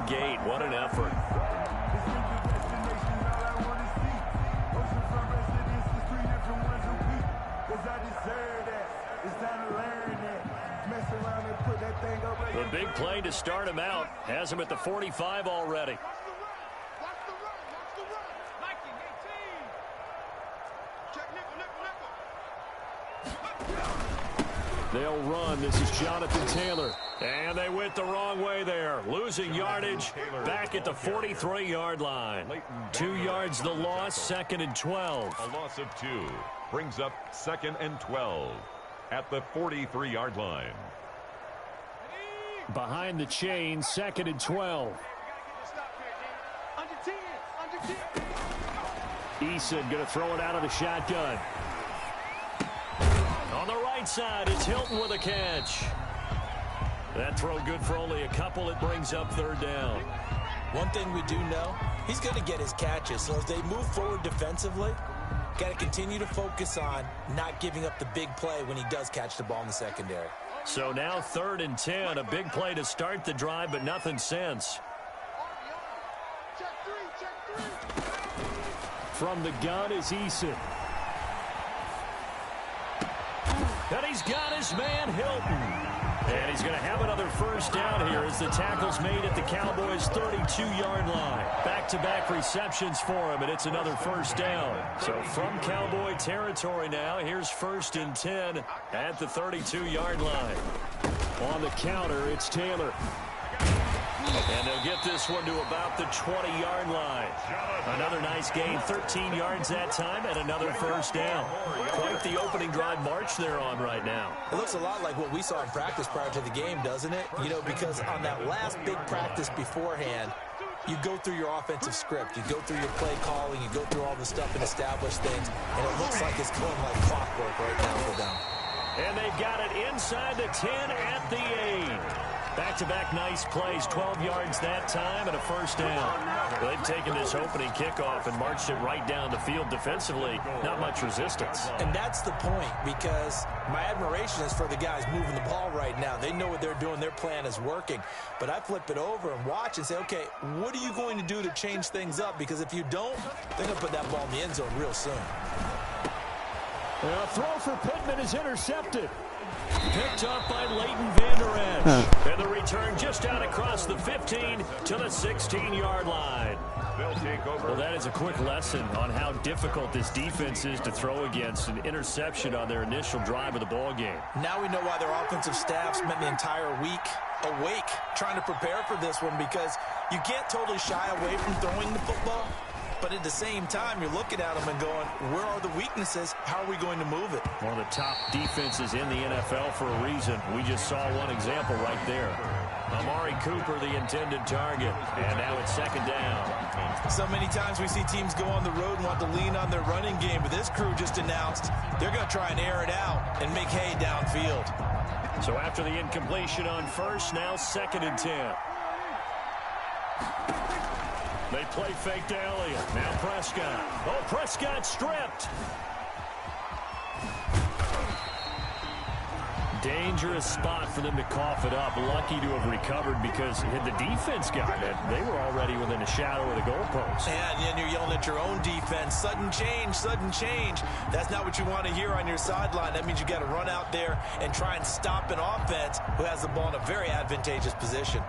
gate. What an effort. The big play to start him out has him at the 45 already. They'll run. This is Jonathan Taylor. And they went the wrong way there. Losing yardage back at the 43-yard line. 2 yards the loss, 2nd and 12. A loss of 2 brings up 2nd and 12 at the 43-yard line. Behind the chain, 2nd and 12. Eason going to throw it out of the shotgun. On the right side, it's Hilton with a catch. That throw good for only a couple. It brings up 3rd down. One thing we do know, he's going to get his catches. So as they move forward defensively, got to continue to focus on not giving up the big play when he does catch the ball in the secondary. So now 3rd and 10, a big play to start the drive, but nothing since. From the gun is Eason. And he's got his man, Hilton. And he's going to have another 1st down here as the tackle's made at the Cowboys' 32-yard line. Back-to-back receptions for him, and it's another 1st down. So from Cowboy territory now, here's 1st and 10 at the 32-yard line. On the counter, it's Taylor. And they'll get this one to about the 20-yard line. Another nice gain, 13 yards that time, and another 1st down. Quite the opening drive march they're on right now. It looks a lot like what we saw in practice prior to the game, doesn't it? You know, because on that last big practice beforehand, you go through your offensive script. You go through your play calling. You go through all the stuff and establish things. And it looks like it's going like clockwork right now for them. And they've got it inside the 10 at the 8. Back-to-back nice plays, 12 yards that time and a 1st down. They've taken this opening kickoff and marched it right down the field defensively. Not much resistance. And that's the point, because my admiration is for the guys moving the ball right now. They know what they're doing. Their plan is working. But I flip it over and watch and say, okay, what are you going to do to change things up? Because if you don't, they're going to put that ball in the end zone real soon. A throw for Pittman is intercepted. Picked up by Leighton Vander Esch. And the return just out across the 15 to the 16-yard line. Well, that is a quick lesson on how difficult this defense is to throw against. An interception on their initial drive of the ball game. Now we know why their offensive staff spent the entire week awake trying to prepare for this one, because you can't totally shy away from throwing the football. But at the same time, you're looking at them and going, where are the weaknesses? How are we going to move it? One of the top defenses in the NFL for a reason. We just saw one example right there. Amari Cooper, the intended target. And now it's 2nd down. So many times we see teams go on the road and want to lean on their running game. But this crew just announced they're going to try and air it out and make hay downfield. So after the incompletion on 1st, now 2nd and 10. They play fake to Elliott. Now Prescott. Oh, Prescott stripped. Dangerous spot for them to cough it up. Lucky to have recovered, because had the defense got it, they were already within a shadow of the goalpost. And then you're yelling at your own defense. Sudden change, sudden change. That's not what you want to hear on your sideline. That means you got to run out there and try and stop an offense who has the ball in a very advantageous position.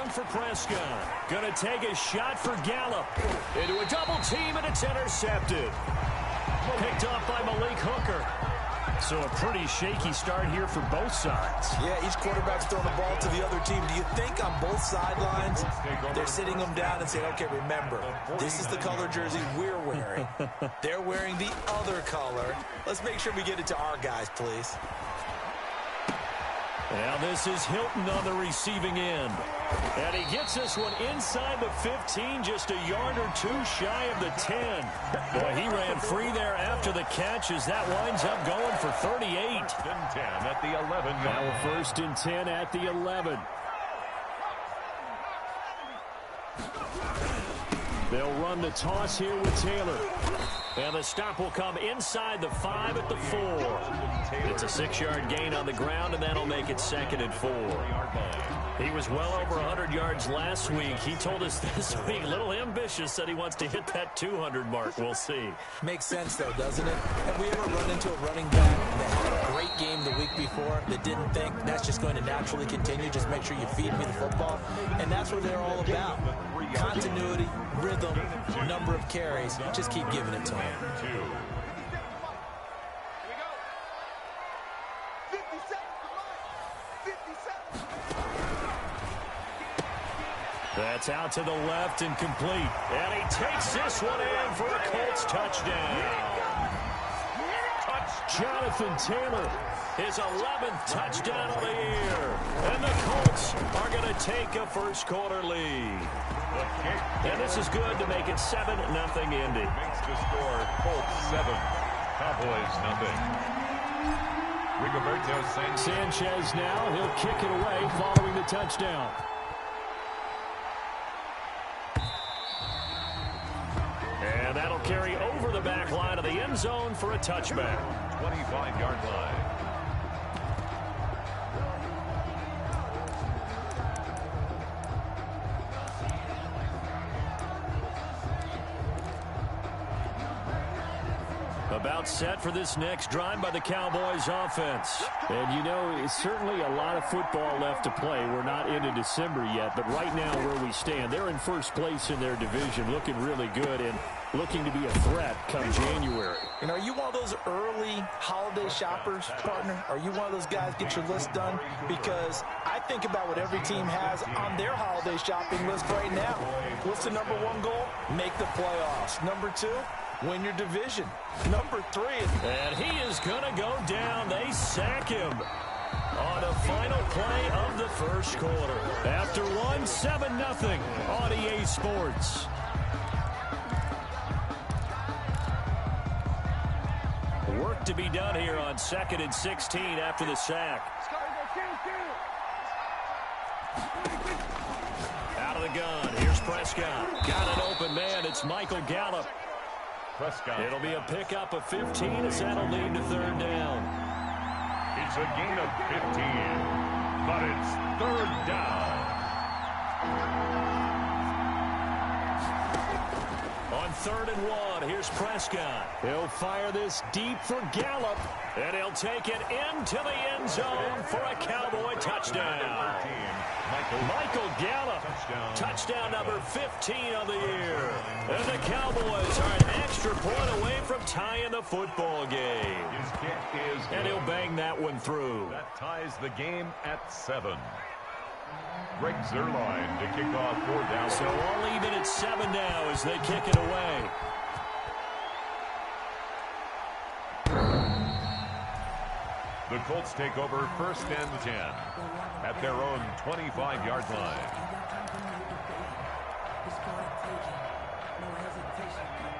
For Prescott. Going to take a shot for Gallup. Into a double team, and it's intercepted. Picked up by Malik Hooker. So a pretty shaky start here for both sides. Yeah, each quarterback's throwing the ball to the other team. Do you think on both sidelines they're sitting them down and saying, okay, remember, this is the color jersey we're wearing. They're wearing the other color. Let's make sure we get it to our guys, please. Now this is Hilton on the receiving end. And he gets this one inside the 15, just a yard or two shy of the 10. Boy, he ran free there after the catch as that winds up going for 38. First and 10 at the 11. Now first and 10 at the 11. They'll run the toss here with Taylor. And the stop will come inside the 5 at the 4. It's a 6-yard gain on the ground, and that'll make it 2nd and 4. He was well over 100 yards last week. He told us this week, a little ambitious, said he wants to hit that 200 mark. We'll see. Makes sense, though, doesn't it? Have we ever run into a running back that had a great game the week before that didn't think that's just going to naturally continue? Just make sure you feed me the football. And that's what they're all about. Continuity, rhythm, number of carries. Just keep giving it to him. That's out to the left and complete. And he takes this one in for a Colts touchdown. Jonathan Taylor, his 11th touchdown of the year. And the Colts are going to take a first-quarter lead. And this is good to make it 7-0 Indy. Makes the score Colts 7, Cowboys 0. Rigoberto Sanchez now, he'll kick it away following the touchdown. And that'll carry over the back line of the end zone for a touchback. 25-yard line. About set for this next drive by the Cowboys offense. And, you know, it's certainly a lot of football left to play. We're not into December yet, but right now where we stand, they're in first place in their division, looking really good and looking to be a threat come January. And are you one of those early holiday shoppers, partner? Are you one of those guys get your list done? Because I think about what every team has on their holiday shopping list right now. What's the number 1 goal? Make the playoffs. Number 2? Win your division. Number 3. And he is going to go down. They sack him on the final play of the first quarter. After one, 7-0 on EA Sports. Work to be done here on 2nd and 16 after the sack. Out of the gun. Here's Prescott. Got an open man. It's Michael Gallup. Prescott. It'll be a pickup of 15 as that'll lead to 3rd down. It's a gain of 15, but it's 3rd down. On 3rd and 1, here's Prescott. He'll fire this deep for Gallup, and he'll take it into the end zone for a Cowboy touchdown. Michael Gallup, touchdown number 15 of the year. And the Cowboys are an extra point away from tying the football game. His kick is good. And he'll bang that one through. That ties the game at 7. Greg Zuerlein to kick off 4th down. So all even at 7 now as they kick it away. The Colts take over 1st and 10 at their own 25-yard line.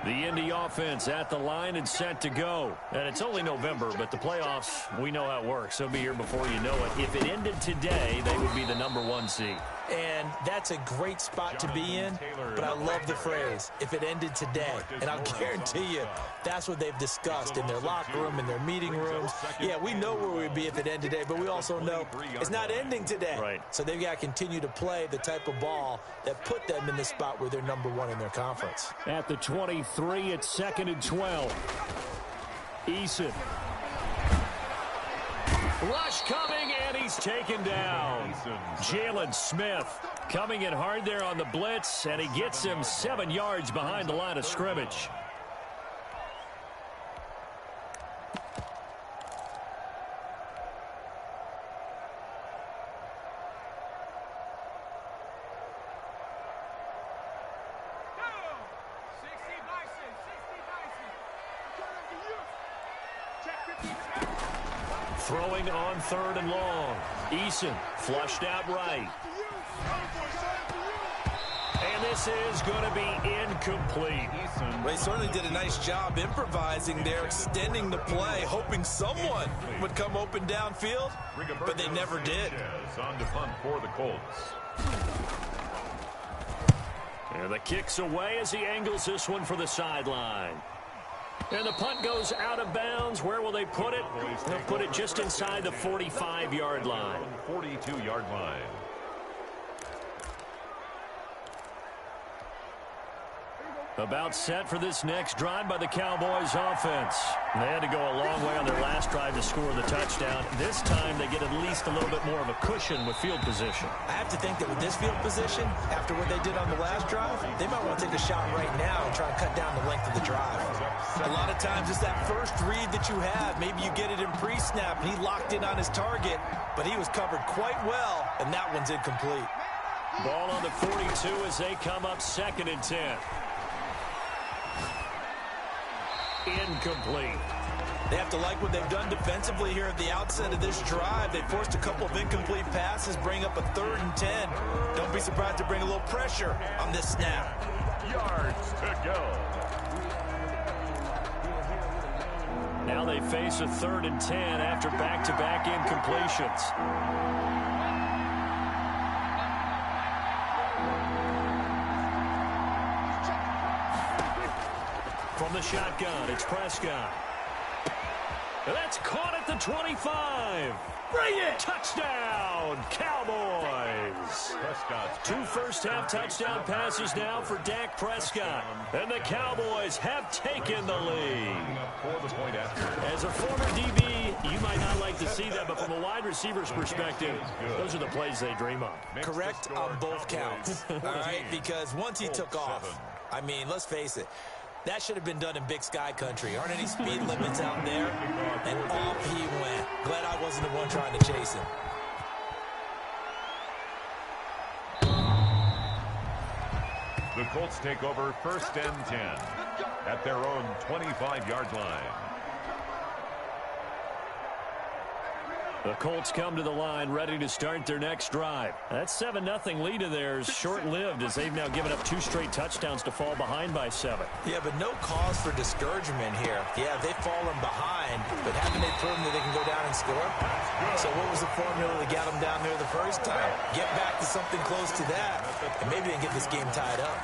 The Indy offense at the line and set to go. And it's only November, but the playoffs, we know how it works. They'll be here before you know it. If it ended today, they would be the number 1 seed. And that's a great spot to be in, but I love the phrase, if it ended today. And I'll guarantee you, that's what they've discussed in their locker room, in their meeting rooms. Yeah, we know where we'd be if it ended today, but we also know it's not ending today. Right. So they've got to continue to play the type of ball that put them in the spot where they're number 1 in their conference. At the 23, it's 2nd and 12. Eason. Rush coming, and he's taken down. Jalen Smith coming in hard there on the blitz, and he gets him 7 yards behind the line of scrimmage. Throwing on 3rd and long. Eason flushed out right. And this is going to be incomplete. Well, he certainly did a nice job improvising there, extending the play, hoping someone would come open downfield, but they never did. On to punt for the Colts. And the kick's away as he angles this one for the sideline. And the punt goes out of bounds. Where will they put it? They'll put it just inside the 45-yard line. 42-yard line. About set for this next drive by the Cowboys offense. They had to go a long way on their last drive to score the touchdown. This time they get at least a little bit more of a cushion with field position. I have to think that with this field position, after what they did on the last drive, they might want to take a shot right now and try to cut down the length of the drive. A lot of times it's that first read that you have. Maybe you get it in pre-snap and he locked in on his target, but he was covered quite well, and that one's incomplete. Ball on the 42 as they come up 2nd and 10. Incomplete. They have to like what they've done defensively here at the outset of this drive. They forced a couple of incomplete passes, bring up a 3rd and 10. Don't be surprised to bring a little pressure on this snap. Yards to go. Now they face a 3rd and 10 after back-to-back incompletions. From the shotgun, it's Prescott. That's caught at the 25. Bring it! Touchdown, Cowboys. Prescott's 2 first-half touchdown passes now for Dak Prescott. And the Cowboys have taken the lead. As a former DB, you might not like to see that, but from a wide receiver's perspective, those are the plays they dream of. Correct on both counts. All right, because once he took off, I mean, let's face it, that should have been done in Big Sky country. Aren't any speed limits out there? And off he went. Glad I wasn't the one trying to chase him. The Colts take over 1st and 10 at their own 25-yard line. The Colts come to the line ready to start their next drive. That 7-0 lead of theirs short-lived as they've now given up 2 straight touchdowns to fall behind by 7. Yeah, but no cause for discouragement here. Yeah, they've fallen behind, but haven't they proven that they can go down and score? So what was the formula that got them down there the first time? Get back to something close to that, and maybe they can get this game tied up.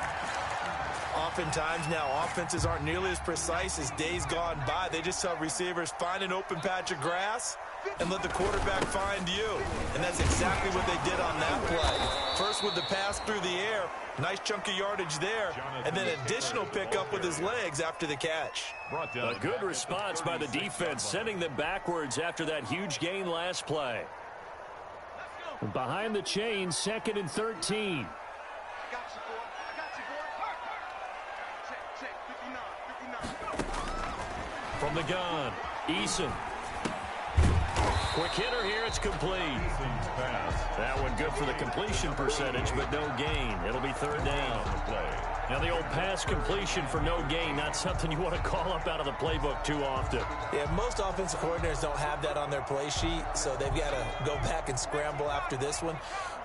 Oftentimes now, offenses aren't nearly as precise as days gone by. They just tell receivers, find an open patch of grass and let the quarterback find you. And that's exactly what they did on that play. First with the pass through the air, nice chunk of yardage there, and then additional pickup with his legs after the catch. A good response by the defense, sending them backwards after that huge gain last play. Behind the chains, 2nd and 13. From the gun, Eason. Quick hitter here, it's complete. That one good for the completion percentage, but no gain. It'll be 3rd down. Now the old pass completion for no gain, not something you want to call up out of the playbook too often. Yeah, most offensive coordinators don't have that on their play sheet, so they've got to go back and scramble after this one.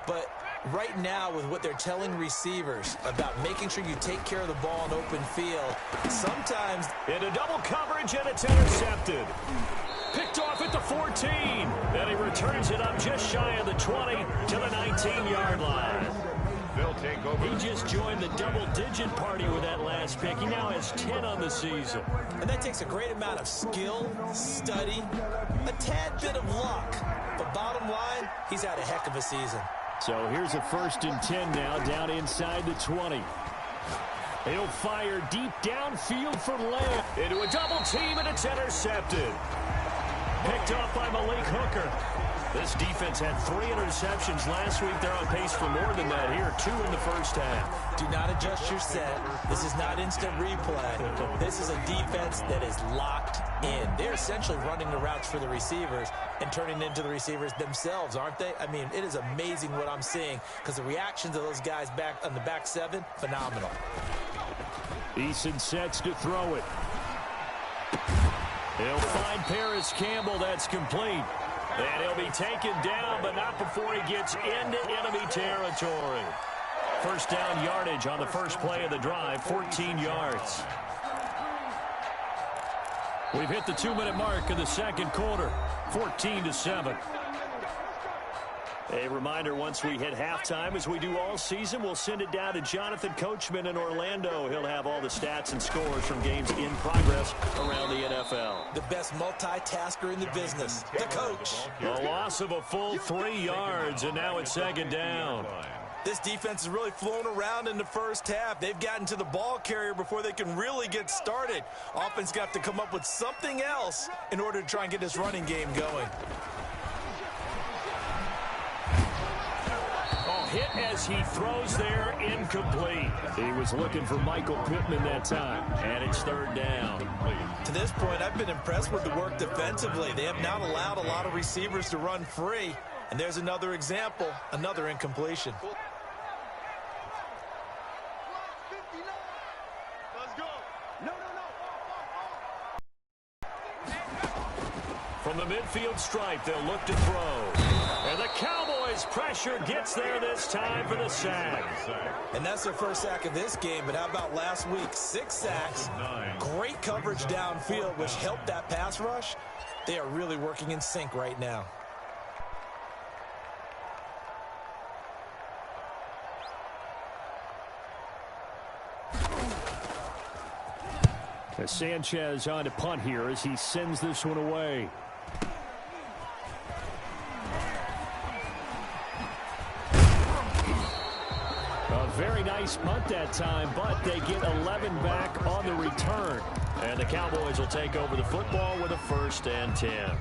But right now, with what they're telling receivers about making sure you take care of the ball in open field, sometimes into double coverage, and it's intercepted. Picked off at the 14. And he returns it up just shy of the 20 to the 19-yard line. They'll take over. He just joined the double-digit party with that last pick. He now has 10 on the season. And that takes a great amount of skill, study, a tad bit of luck. But bottom line, he's had a heck of a season. So here's a 1st and 10 now, down inside the 20. He'll fire deep downfield for Lamb. Into a double team, and it's intercepted. Picked off by Malik Hooker. This defense had 3 interceptions last week. They're on pace for more than that here. 2 in the first half. Do not adjust your set. This is not instant replay. This is a defense that is locked in. They're essentially running the routes for the receivers and turning into the receivers themselves, aren't they? I mean, it is amazing what I'm seeing because the reactions of those guys back on the back 7, phenomenal. Eason sets to throw it. He'll find Paris Campbell. That's complete. And he'll be taken down, but not before he gets into enemy territory. First down yardage on the first play of the drive, 14 yards. We've hit the 2-minute mark of the second quarter, 14-7. A reminder, once we hit halftime, as we do all season, we'll send it down to Jonathan Coachman in Orlando. He'll have all the stats and scores from games in progress around the NFL. The best multitasker in the business, the coach. A loss of a full 3 yards, and now it's second down. This defense is really flown around in the first half. They've gotten to the ball carrier before they can really get started. Offense got to come up with something else in order to try and get this running game going. Hit as he throws there, incomplete. He was looking for Michael Pittman that time, and it's third down. To this point, I've been impressed with the work defensively. They have not allowed a lot of receivers to run free, and there's another example, another incompletion. From the midfield stripe, they'll look to throw. And the Cowboys' pressure gets there this time for the sack. And that's their first sack of this game, but how about last week? 6 sacks, great coverage downfield, which helped that pass rush. They are really working in sync right now. Sanchez on to punt here as he sends this one away. A very nice punt that time, but they get 11 back on the return. And the Cowboys will take over the football with a 1st and 10.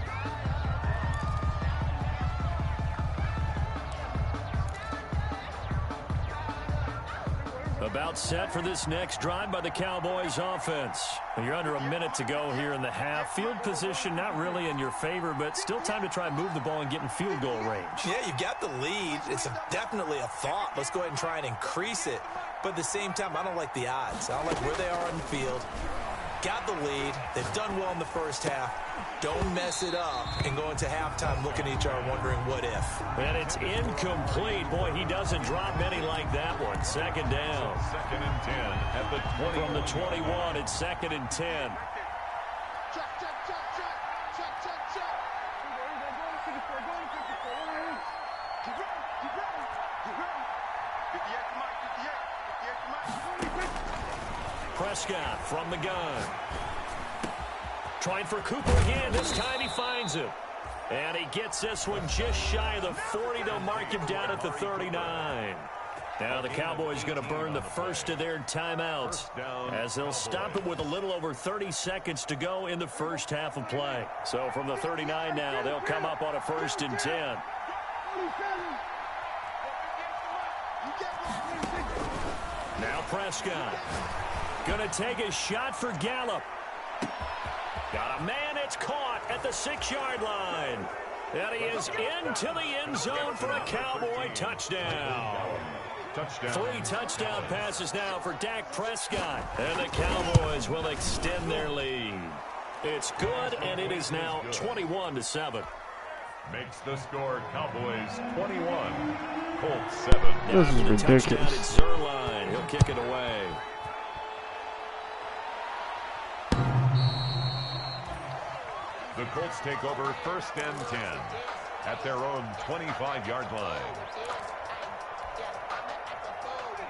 About set for this next drive by the Cowboys offense. You're under a minute to go here in the half. Field position not really in your favor, but still time to try and move the ball and get in field goal range. Yeah, you've got the lead. It's definitely a thought. Let's go ahead and try and increase it. But at the same time, I don't like the odds. I don't like where they are on the field. Got the lead. They've done well in the first half. Don't mess it up and go into halftime looking at each other wondering what if. And it's incomplete. Boy, he doesn't drop many like that one. Second down. 2nd and 10 at the 20. From the 21, it's 2nd and 10. Prescott from the gun. Trying for Cooper again. This time he finds him. And he gets this one just shy of the 40. They'll mark him down at the 39. Now the Cowboys going to burn the first of their timeouts as they'll stop it with a little over 30 seconds to go in the first half of play. So from the 39 now, they'll come up on a 1st and 10. Now Prescott. Going to take a shot for Gallup. Got a man, it's caught at the 6-yard line. And he is into the end zone for a Cowboy touchdown. 3 touchdown passes now for Dak Prescott. And the Cowboys will extend their lead. It's good, and it is now 21-7. Makes the score Cowboys 21, Colts 7. This is ridiculous. Touchdown, it's Zerline. He'll kick it away. The Colts take over 1st and 10 at their own 25-yard line.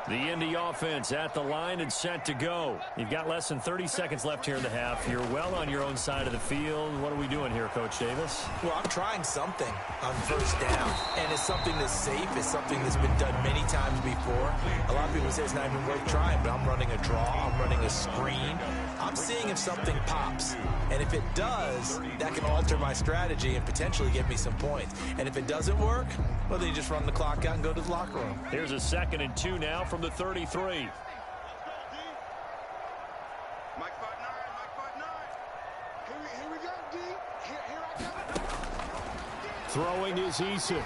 The Indy offense at the line and set to go. You've got less than 30 seconds left here in the half. You're well on your own side of the field. What are we doing here, Coach Davis? Well, I'm trying something on 1st down, and it's something that's safe. It's something that's been done many times before. A lot of people say it's not even worth trying, but I'm running a draw. I'm running a screen. I'm seeing if something pops, and if it does, that can alter my strategy and potentially get me some points. And if it doesn't work, well, then you just run the clock out and go to the locker room. Here's a 2nd and 2 now from the 33. Here we go, D. Here I go. Throwing is Eason.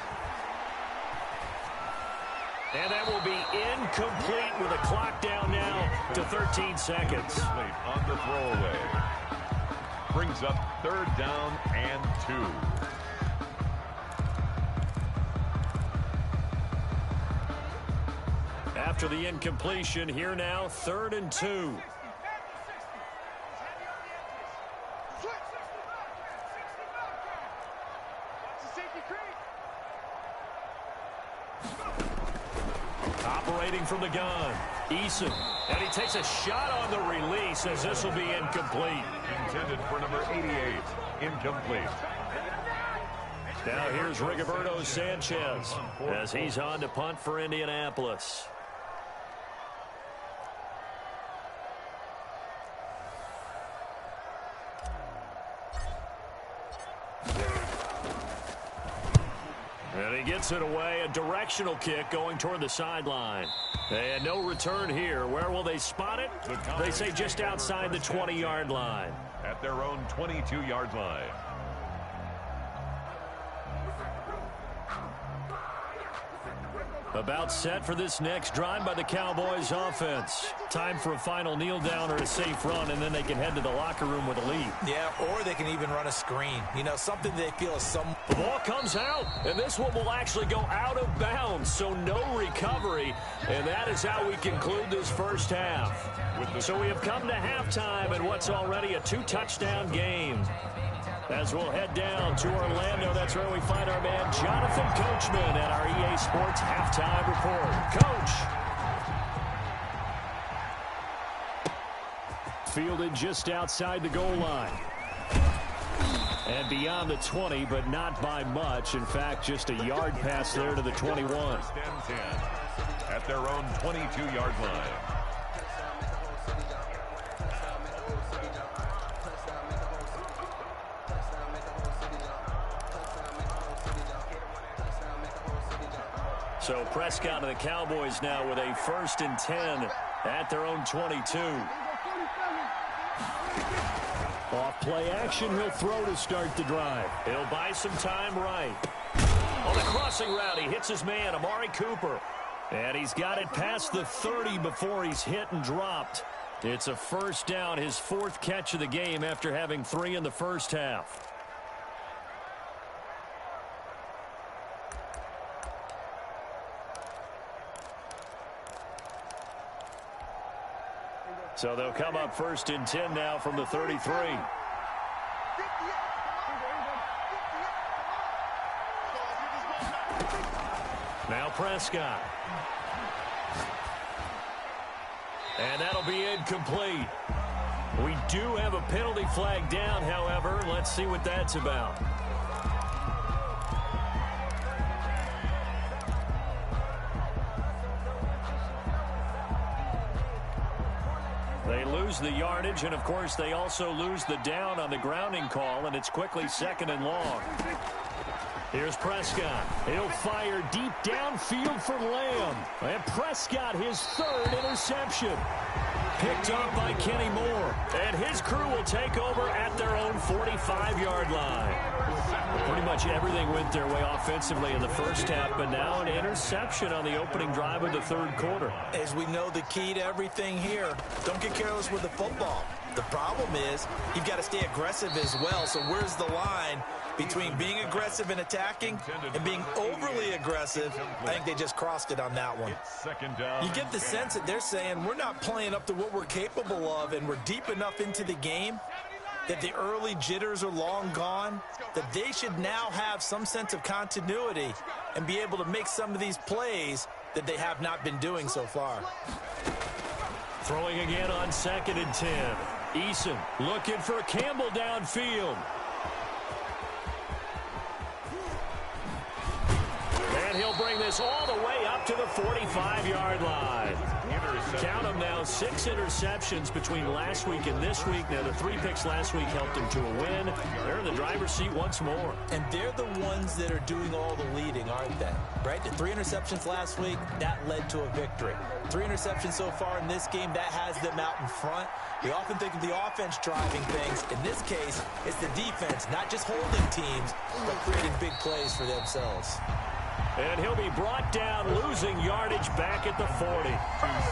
And that will be incomplete with a clock down now to 13 seconds. On the throwaway. brings up 3rd down and 2. After the incompletion, here now, 3rd and 2. Operating from the gun, Eason, and he takes a shot on the release as this will be incomplete. Intended for number 88, incomplete. Now here's Rigoberto Sanchez as he's on to punt for Indianapolis. And he gets it away, a directional kick going toward the sideline. And no return here. Where will they spot it? They say just outside the 20-yard line. At their own 22-yard line. About set for this next drive by the Cowboys offense. Time for a final kneel down or a safe run, and then they can head to the locker room with a lead. Yeah, or they can even run a screen. You know, something they feel is some... The ball comes out, and this one will actually go out of bounds, so no recovery. And that is how we conclude this first half. So we have come to halftime in what's already a 2-touchdown game. As we'll head down to Orlando, that's where we find our man Jonathan Coachman at our EA Sports Halftime Report. Coach. Fielded just outside the goal line. And beyond the 20, but not by much. In fact, just a yard pass there to the 21. First and 10 at their own 22-yard line. So Prescott and the Cowboys now with a 1st and 10 at their own 22. Off play action, he'll throw to start the drive. He'll buy some time right. On the crossing route, he hits his man, Amari Cooper. And he's got it past the 30 before he's hit and dropped. It's a 1st down, his 4th catch of the game after having 3 in the first half. So they'll come up 1st and 10 now from the 33. Now Prescott. And that'll be incomplete. We do have a penalty flag down, however. Let's see what that's about. They lose the yardage, and of course they also lose the down on the grounding call, and it's quickly 2nd and long. Here's Prescott. He'll fire deep downfield for Lamb. And Prescott, his 3rd interception. Picked up by Kenny Moore. And his crew will take over at their own 45-yard line. Pretty much everything went their way offensively in the first half, but now an interception on the opening drive of the 3rd quarter. As we know, the key to everything here, don't get careless with the football. The problem is you've got to stay aggressive as well. So where's the line between being aggressive and attacking and being overly aggressive? I think they just crossed it on that one. You get the sense that they're saying we're not playing up to what we're capable of, and we're deep enough into the game that the early jitters are long gone, that they should now have some sense of continuity and be able to make some of these plays that they have not been doing so far. Throwing again on 2nd and 10. Eason looking for Campbell downfield. And he'll bring this all the way up to the 45-yard line. Count them now, 6 interceptions between last week and this week. Now, the 3 picks last week helped him to a win. They're in the driver's seat once more. And they're the ones that are doing all the leading, aren't they? Right? The 3 interceptions last week, that led to a victory. 3 interceptions so far in this game, that has them out in front. We often think of the offense driving things. In this case, it's the defense, not just holding teams, but creating big plays for themselves. And he'll be brought down, losing yardage back at the 40.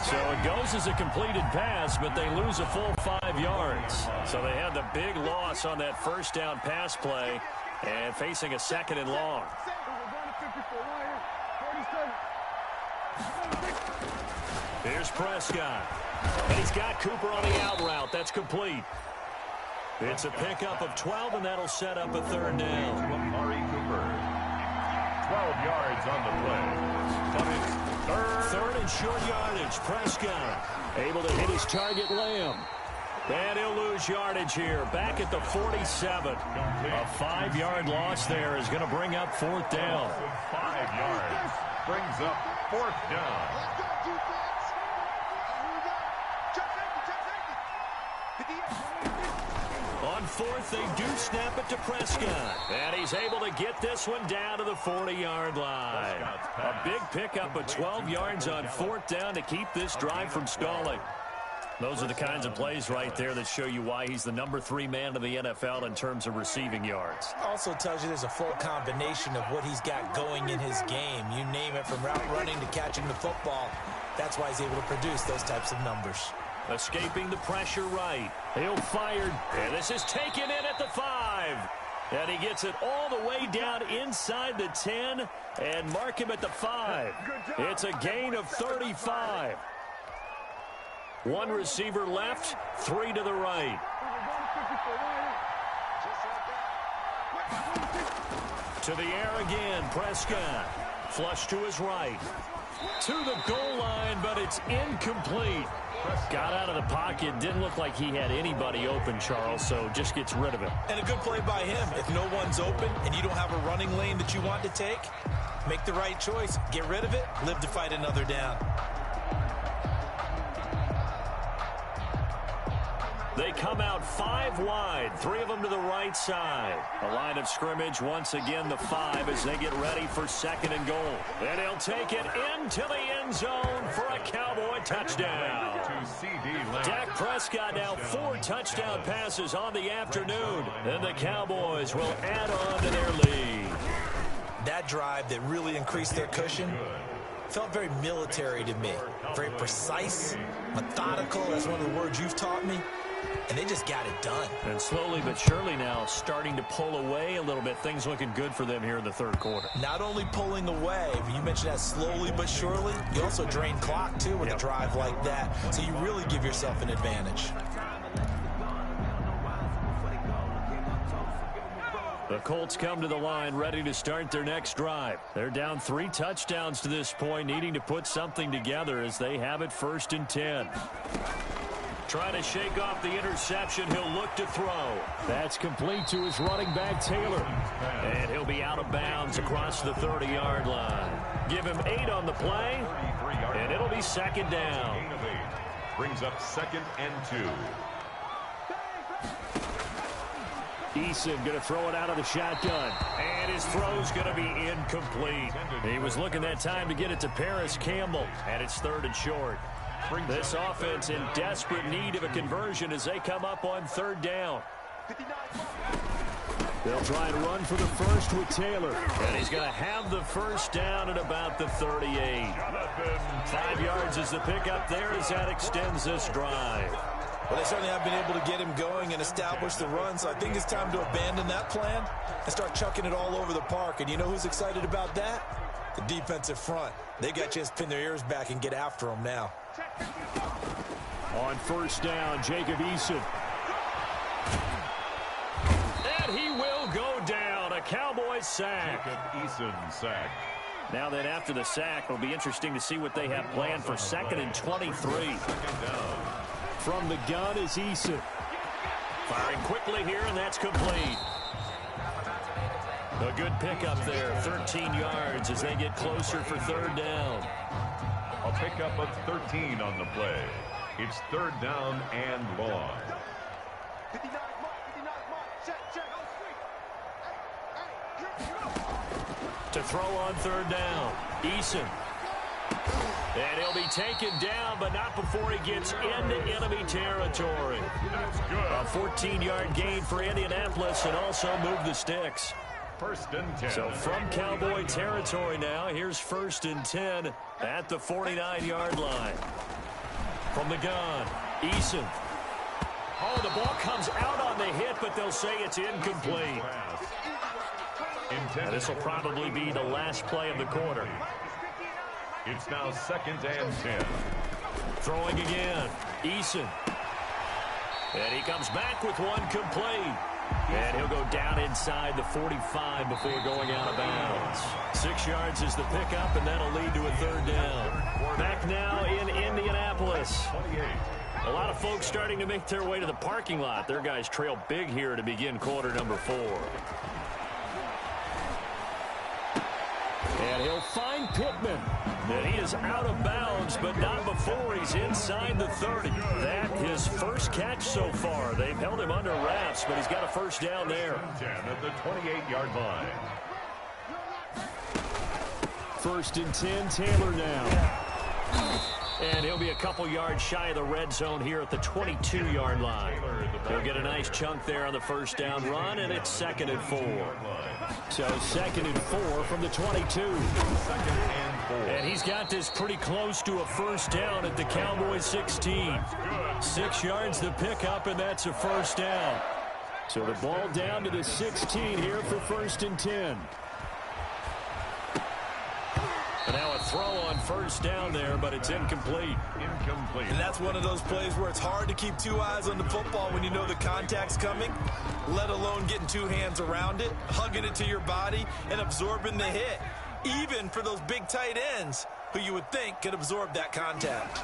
So it goes as a completed pass, but they lose a full 5 yards. So they had the big loss on that first down pass play and facing a 2nd and long. Here's Prescott. And he's got Cooper on the out route. That's complete. It's a pickup of 12, and that'll set up a 3rd down. Cooper. 12 yards on the play. But it's third and short yardage. Prescott able to hit his target, Lamb. And he'll lose yardage here. Back at the 47. A 5-yard loss there is going to bring up 4th down. 5 yards. Brings up 4th down. Let's go, defense. Here we go. On 4th, they do snap it to Prescott. And he's able to get this one down to the 40-yard line. A big pickup of 12 yards on 4th down to keep this drive from stalling. Those are the kinds of plays right there that show you why he's the number 3 man in the NFL in terms of receiving yards. Also tells you there's a full combination of what he's got going in his game. You name it, from route running to catching the football. That's why he's able to produce those types of numbers. Escaping the pressure right. He'll fire. And this is taken in at the 5. And he gets it all the way down inside the 10 and mark him at the 5. It's a gain of 35. 1 receiver left, 3 to the right. To the air again, Prescott. Flush to his right. To the goal line, but it's incomplete. Got out of the pocket. Didn't look like he had anybody open, Charles, so just gets rid of it. And a good play by him. If no one's open and you don't have a running lane that you want to take, make the right choice. Get rid of it. Live to fight another down. They come out 5 wide, 3 of them to the right side. A line of scrimmage, once again the 5 as they get ready for 2nd and goal. And he'll take it into the end zone for a Cowboy touchdown. Dak Prescott now 4 touchdown passes on the afternoon. And the Cowboys will add on to their lead. That drive that really increased their cushion felt very military to me. Very precise, methodical. That's one of the words you've taught me. And they just got it done. And slowly but surely now starting to pull away a little bit. Things looking good for them here in the 3rd quarter. Not only pulling away, but you mentioned that slowly but surely. You also drain clock, too, with a drive like that. So you really give yourself an advantage. The Colts come to the line ready to start their next drive. They're down 3 touchdowns to this point, needing to put something together as they have it 1st and 10. Trying to shake off the interception. He'll look to throw. That's complete to his running back, Taylor. And he'll be out of bounds across the 30-yard line. Give him 8 on the play, and it'll be 2nd down. Brings up 2nd and 2. Eason going to throw it out of the shotgun. And his throw's going to be incomplete. He was looking that time to get it to Paris Campbell. And it's 3rd and short. This offense in desperate need of a conversion as they come up on 3rd down. They'll try and run for the 1st with Taylor. And he's going to have the 1st down at about the 38. 5 yards is the pickup there as that extends this drive. Well, they certainly have been able to get him going and establish the run, so I think it's time to abandon that plan and start chucking it all over the park. And you know who's excited about that? The defensive front. They got a chance to pin their ears back and get after him now. On 1st down, Jacob Eason. And he will go down. A Cowboys sack. Jacob Eason sack. Now that after the sack, it'll be interesting to see what they have planned for 2nd and 23. From the gun is Eason. Firing quickly here, and that's complete. A good pickup there, 13 yards as they get closer for 3rd down. A pickup of 13 on the play. It's 3rd down and long. To throw on 3rd down, Eason. And he'll be taken down, but not before he gets into enemy territory. A 14-yard gain for Indianapolis and also move the sticks. First and 10. So from Cowboy territory now, here's first and 10 at the 49-yard line. From the gun, Eason. Oh, the ball comes out on the hit, but they'll say it's incomplete. This will probably be the last play of the quarter. It's now second and 10. Throwing again, Eason. And he comes back with one complete. And he'll go down inside the 45 before going out of bounds. 6 yards is the pickup, and that'll lead to a third down. Back now in Indianapolis. A lot of folks starting to make their way to the parking lot. Their guys trail big here to begin quarter number 4. And he'll find Pittman. And he is out of bounds, but not before he's inside the 30. That his first catch so far. They've held him under wraps, but he's got a first down there. 10 at the 28-yard line. First and 10, Taylor now. And he'll be a couple yards shy of the red zone here at the 22-yard line. He'll get a nice chunk there on the first down run, and it's second and 4. So second and 4 from the 22. Second and 4. And he's got this pretty close to a first down at the Cowboys 16. 6 yards the pickup, and that's a first down. So the ball down to the 16 here for first and 10. And now a throw on first down there, but it's incomplete. And that's one of those plays where it's hard to keep 2 eyes on the football when you know the contact's coming, let alone getting 2 hands around it, hugging it to your body, and absorbing the hit, even for those big tight ends who you would think could absorb that contact.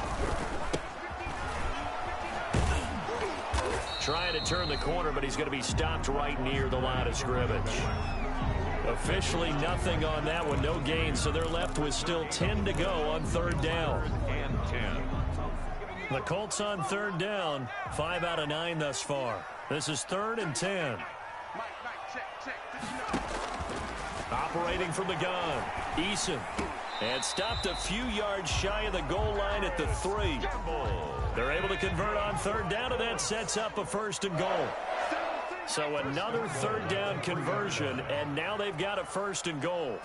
Trying to turn the corner, but he's going to be stopped right near the line of scrimmage. Officially nothing on that one, no gain, so they're left with still 10 to go on third down. And 10. The Colts on third down, 5 out of 9 thus far. This is third and 10. Operating from the gun, Eason. And stopped a few yards shy of the goal line at the 3. They're able to convert on third down, and that sets up a first and goal. So another third down conversion, and now they've got a first and goal.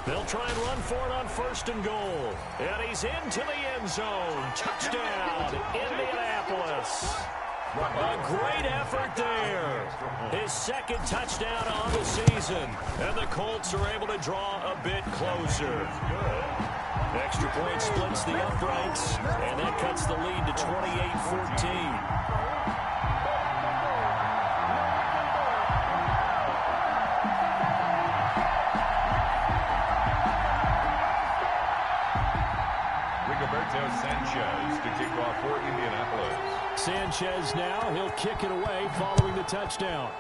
They'll try and run for it on first and goal. And he's into the end zone. Touchdown, Indianapolis. A great effort there. His second touchdown on the season. And the Colts are able to draw a bit closer. Extra point splits the uprights, and that cuts the lead to 28-14. Sanchez to kick off for Indianapolis. Sanchez now, he'll kick it away following the touchdown.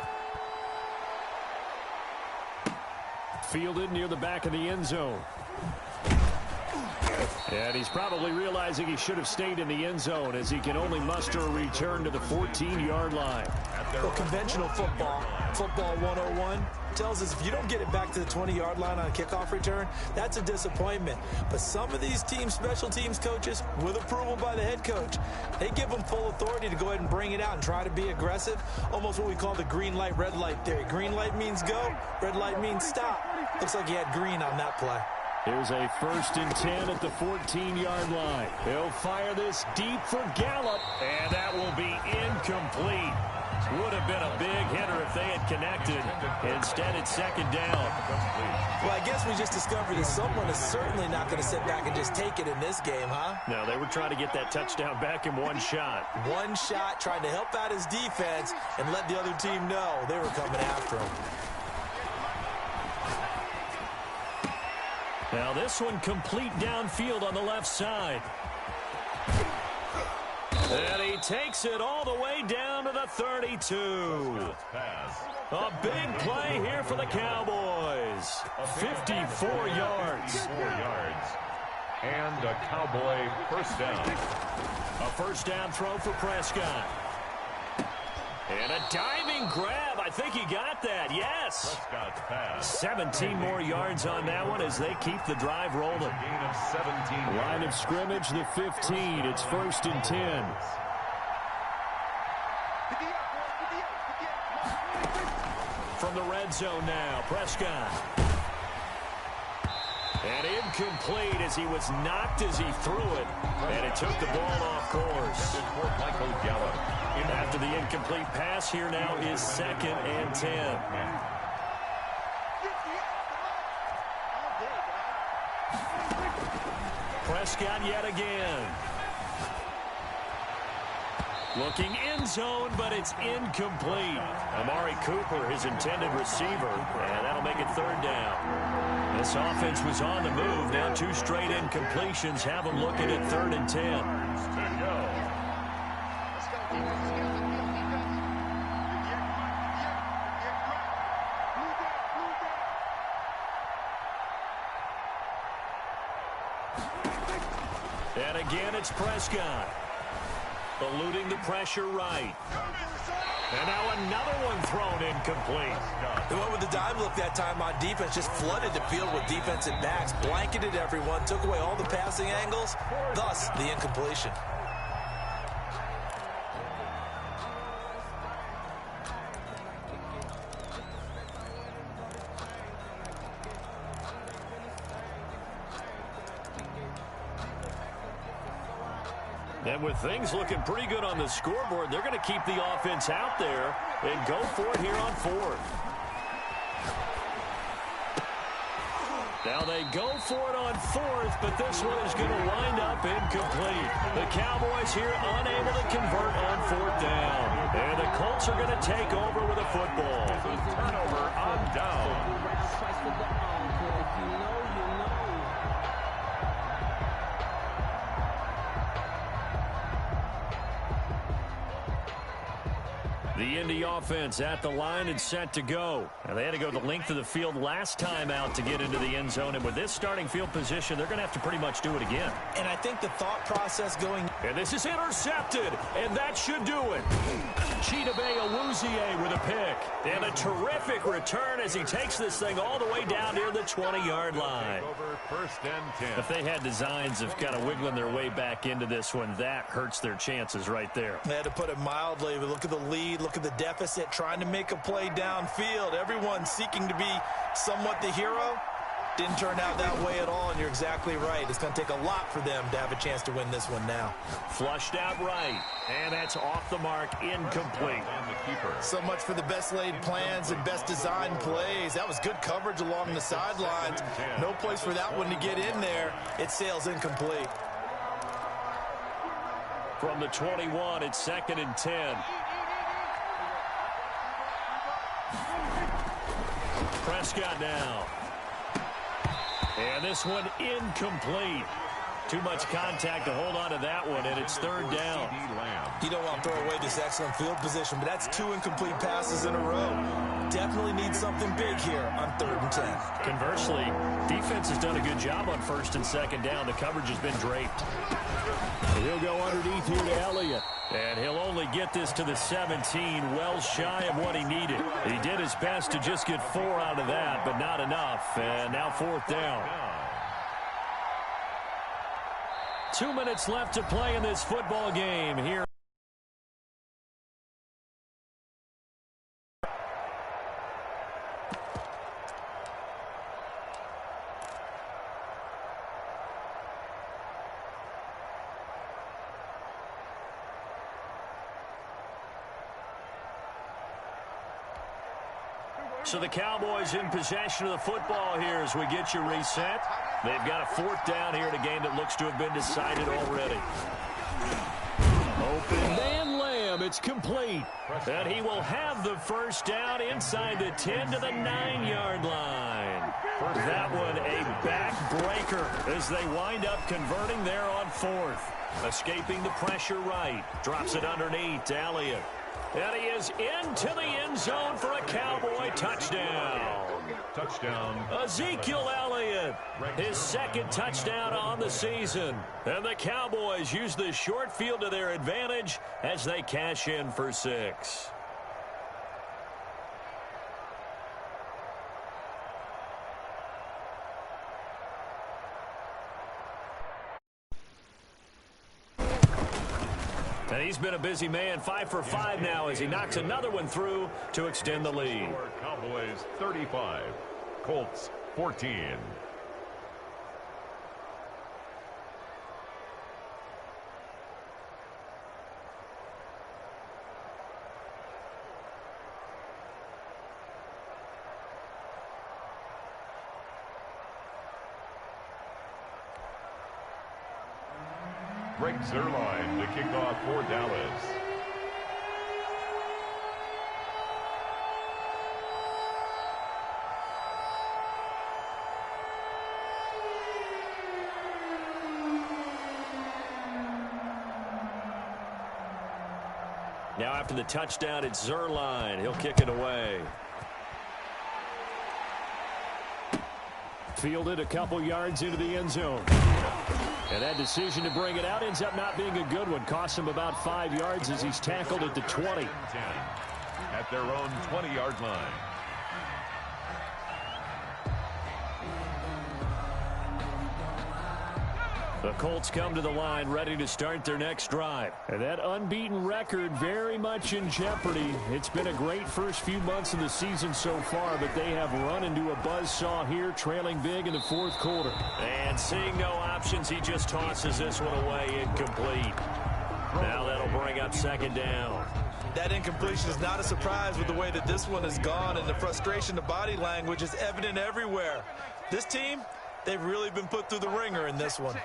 Fielded near the back of the end zone. And he's probably realizing he should have stayed in the end zone as he can only muster a return to the 14-yard line. Well, conventional football 101, tells us if you don't get it back to the 20-yard line on a kickoff return, that's a disappointment. But some of these special teams coaches, with approval by the head coach, they give them full authority to go ahead and bring it out and try to be aggressive, almost what we call the green light, red light theory. Green light means go, red light means stop. Looks like he had green on that play. Here's a first and 10 at the 14-yard line. He'll fire this deep for Gallup, and that will be incomplete. Would have been a big hitter if they had connected. Instead, it's second down. Well, I guess we just discovered that someone is certainly not going to sit back and just take it in this game, huh? No, they were trying to get that touchdown back in one shot. One shot, trying to help out his defense and let the other team know they were coming after him. Now this one complete downfield on the left side. And he takes it all the way down to the 32. A big play here for the Cowboys. 54 yards. 4 yards. And a Cowboy first down. A first down throw for Prescott. And a diving grab. I think he got that. Yes. Prescott's pass. 17 more yards on that one as they keep the drive rolling. Gain of 17. Line of scrimmage, the 15. It's first and 10. From from the red zone now. Prescott. And incomplete as he was knocked as he threw it. And it took the ball off course. Michael Gallup. After the incomplete pass, here now is 2nd and 10. Prescott yet again. Looking end zone, but it's incomplete. Amari Cooper, his intended receiver, and that'll make it 3rd down. This offense was on the move. Now 2 straight incompletions have them looking at 3rd and 10. And again, it's Prescott. Eluding the pressure right. And now another one thrown incomplete. They went with the dime look that time on defense. Just flooded the field with defensive backs. Blanketed everyone. Took away all the passing angles. Thus, the incompletion. And with things looking pretty good on the scoreboard, they're going to keep the offense out there and go for it here on 4th. Now they go for it on 4th, but this one is going to wind up incomplete. The Cowboys here unable to convert on 4th down. And the Colts are going to take over with a football. Turnover on down. The Indy offense at the line and set to go. Now they had to go the length of the field last time out to get into the end zone. And with this starting field position, they're going to have to pretty much do it again. And I think the thought process going... And this is intercepted, and that should do it. Chidobe with a pick. And a terrific return as he takes this thing all the way down near the 20-yard line. Over 1st and 10. If they had designs of kind of wiggling their way back into this one, that hurts their chances right there. They had to put it mildly. But look at the lead. Look at the deficit. Trying to make a play downfield. Everyone seeking to be somewhat the hero. Didn't turn out that way at all, and you're exactly right. It's going to take a lot for them to have a chance to win this one now. Flushed out right, and that's off the mark, incomplete. And the keeper. So much for the best laid plans and best designed plays. That was good coverage along the sidelines. No place for that one to get in there. It sails incomplete. From the 21, it's 2nd and 10. Prescott now. And this one incomplete. Too much contact to hold on to that one, and it's 3rd down. You don't want to throw away this excellent field position, but that's 2 incomplete passes in a row. Definitely need something big here on 3rd and 10. Conversely, defense has done a good job on 1st and 2nd down. The coverage has been draped. He'll go underneath here to Elliott. And he'll only get this to the 17, well shy of what he needed. He did his best to just get 4 out of that, but not enough. And now 4th down. 2 minutes left to play in this football game here. So the Cowboys in possession of the football here as we get you reset. They've got a 4th down here in a game that looks to have been decided already. Open man Lamb. It's complete. And he will have the 1st down inside the 10 to the 9-yard line. That one a backbreaker as they wind up converting there on 4th. Escaping the pressure right. Drops it underneath to Elliott. And he is into the end zone for a Cowboy touchdown. Touchdown. Ezekiel Elliott, his 2nd touchdown on the season. And the Cowboys use the short field to their advantage as they cash in for 6. And he's been a busy man, 5 for 5 now as he knocks another one through to extend the lead. Cowboys 35, Colts 14. Greg Zuerlein to kick off for Dallas. Now after the touchdown, it's Zuerlein. He'll kick it away. Fielded a couple yards into the end zone. And that decision to bring it out ends up not being a good one. Costs him about 5 yards as he's tackled at the 20. 10 at their own 20-yard line. The Colts come to the line ready to start their next drive. And that unbeaten record very much in jeopardy. It's been a great first few months of the season so far, but they have run into a buzzsaw here, trailing big in the fourth quarter. And seeing no options, he just tosses this one away, incomplete. Now that'll bring up second down. That incompletion is not a surprise with the way that this one has gone, and the frustration, the body language is evident everywhere. This team, they've really been put through the ringer in this one.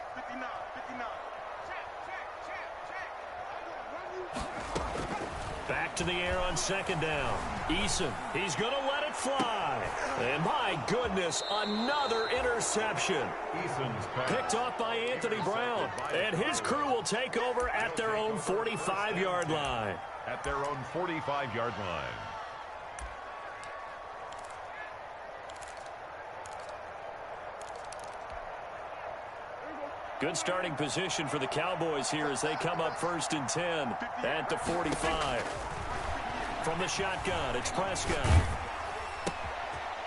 Back to the air on second down. Eason, he's going to let it fly. And my goodness, another interception. Picked off by Anthony Brown. And his crew will take over at their own 45-yard line. At their own 45-yard line. Good starting position for the Cowboys here as they come up 1st and 10 at the 45. From the shotgun, it's Prescott.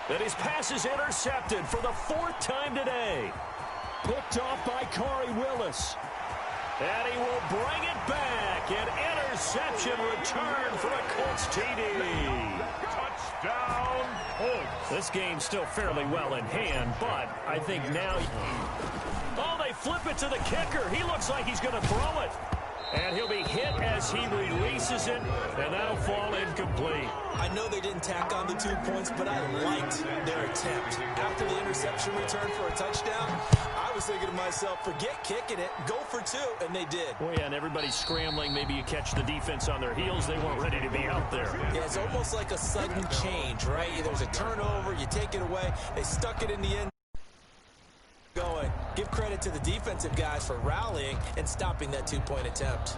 And his pass is intercepted for the 4th time today. Picked off by Corey Willis. And he will bring it back. An interception return for a Colts TD. Touchdown, Colts. This game's still fairly well in hand, but I think now... Oh, they flip it to the kicker. He looks like he's going to throw it. And he'll be hit as he releases it, and that'll fall incomplete. I know they didn't tack on the 2 points, but I liked their attempt. After the interception return for a touchdown, I was thinking to myself, forget kicking it, go for 2, and they did. Well, yeah, and everybody's scrambling. Maybe you catch the defense on their heels. They weren't ready to be out there. Yeah, it's almost like a sudden change, right? There's a turnover, you take it away. They stuck it in the end. Going. Give credit to the defensive guys for rallying and stopping that 2-point attempt.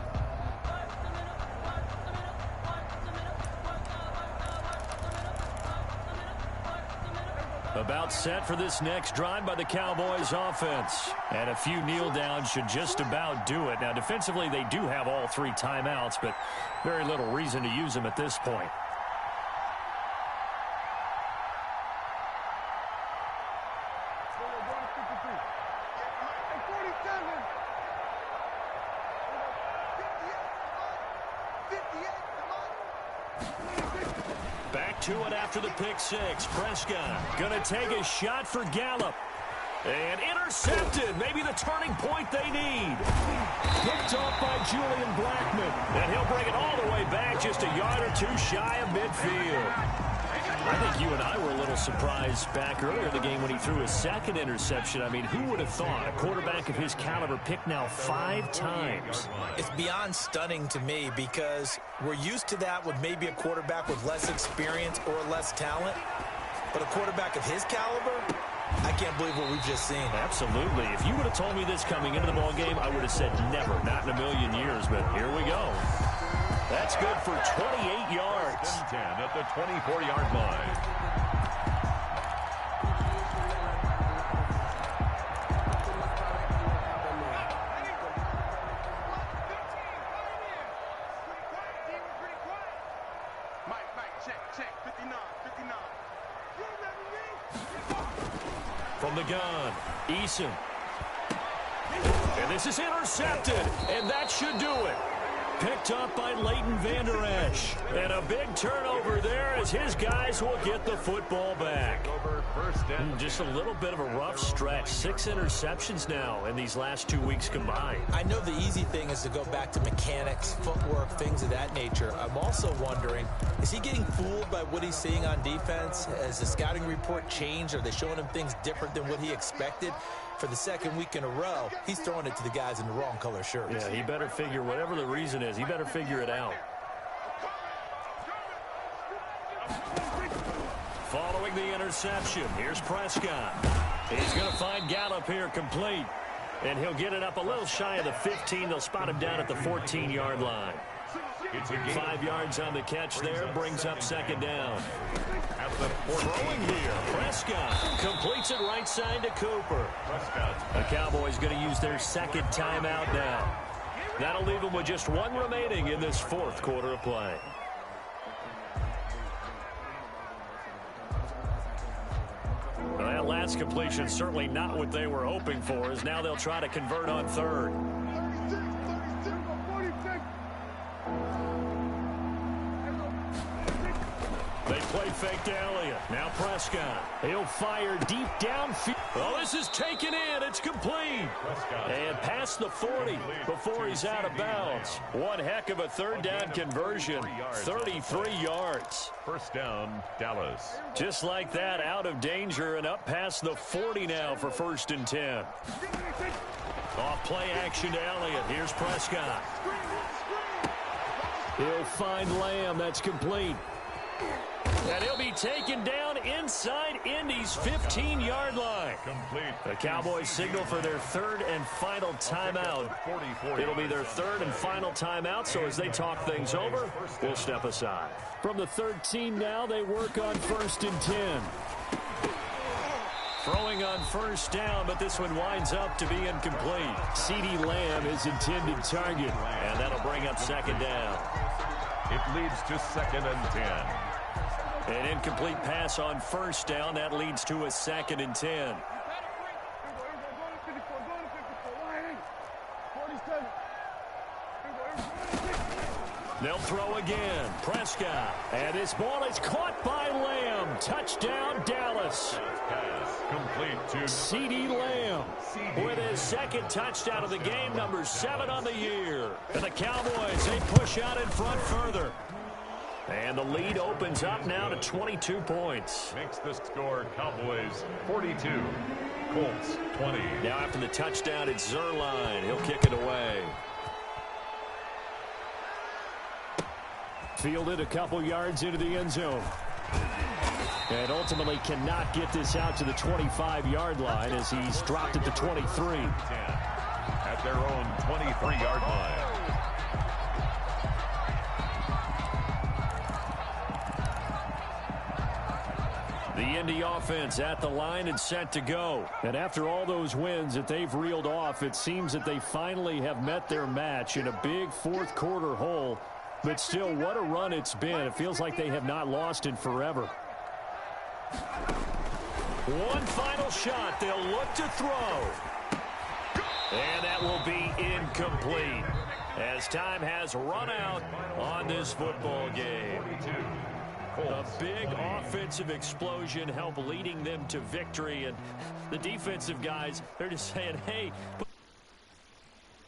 About set for this next drive by the Cowboys offense. And a few kneel downs should just about do it. Now, defensively, they do have all 3 timeouts, but very little reason to use them at this point. Back to it after the pick 6. Prescott going to take a shot for Gallup. And intercepted. Maybe the turning point they need. Picked off by Julian Blackmon. And he'll bring it all the way back just a yard or 2 shy of midfield. I think you and I were a little surprised back earlier in the game when he threw his 2nd interception. I mean, who would have thought a quarterback of his caliber picked now 5 times? It's beyond stunning to me because we're used to that with maybe a quarterback with less experience or less talent. But a quarterback of his caliber, I can't believe what we've just seen. Absolutely. If you would have told me this coming into the ball game, I would have said never, not in a million years. But here we go. That's good for 28 yards. 10 at the 24-yard line. From the gun, Eason. And this is intercepted, and that should do it. Picked up by Leighton Vander Esch. And a big turnover there as his guys will get the football back. Just a little bit of a rough stretch. 6 interceptions now in these last 2 weeks combined. I know the easy thing is to go back to mechanics, footwork, things of that nature. I'm also wondering, is he getting fooled by what he's seeing on defense? Has the scouting report changed? Are they showing him things different than what he expected? For the second week in a row, he's throwing it to the guys in the wrong color shirts. Yeah, he better figure, whatever the reason is, he better figure it out. Following the interception, here's Prescott. He's going to find Gallup here complete. And he'll get it up a little shy of the 15. They'll spot him down at the 14-yard line. 5 yards on the catch there, brings up second down. Throwing here, Prescott completes it right side to Cooper. The Cowboys going to use their second timeout now. That'll leave them with just 1 remaining in this 4th quarter of play. Well, that last completion certainly not what they were hoping for, as now they'll try to convert on 3rd. They play fake to Elliott. Now Prescott. He'll fire deep downfield. Oh, this is taken in. It's complete. And past the 40 before he's out of bounds. One heck of a 3rd down conversion. 33 yards. First down, Dallas. Just like that, out of danger and up past the 40 now for 1st and 10. Off play action to Elliott. Here's Prescott. He'll find Lamb. That's complete. And he'll be taken down inside Indy's 15-yard line. Complete. The Cowboys signal for their 3rd and final timeout. It'll be their 3rd and final timeout, so as they talk things over, we'll step aside. From the 13 now, they work on 1st and 10. Throwing on 1st down, but this one winds up to be incomplete. CeeDee Lamb is intended target, and that'll bring up second down. It leads to 2nd and 10. An incomplete pass on 1st down. That leads to a 2nd and 10. They'll throw again. Prescott. And this ball is caught by Lamb. Touchdown, Dallas. Complete to CeeDee Lamb with his 2nd touchdown of the game, number 7 on the year. And the Cowboys, they push out in front further. And the lead opens up now to 22 points. Makes the score Cowboys 42, Colts 20. Now after the touchdown, it's Zerline. He'll kick it away. Fielded a couple yards into the end zone. And ultimately cannot get this out to the 25-yard line as he's dropped at the 23. At their own 23-yard line. The Indy offense at the line and set to go. And after all those wins that they've reeled off, it seems that they finally have met their match in a big 4th quarter hole. But still, what a run it's been. It feels like they have not lost in forever. One final shot. They'll look to throw. And that will be incomplete as time has run out on this football game. A big offensive explosion helped leading them to victory. And the defensive guys, they're just saying, hey, put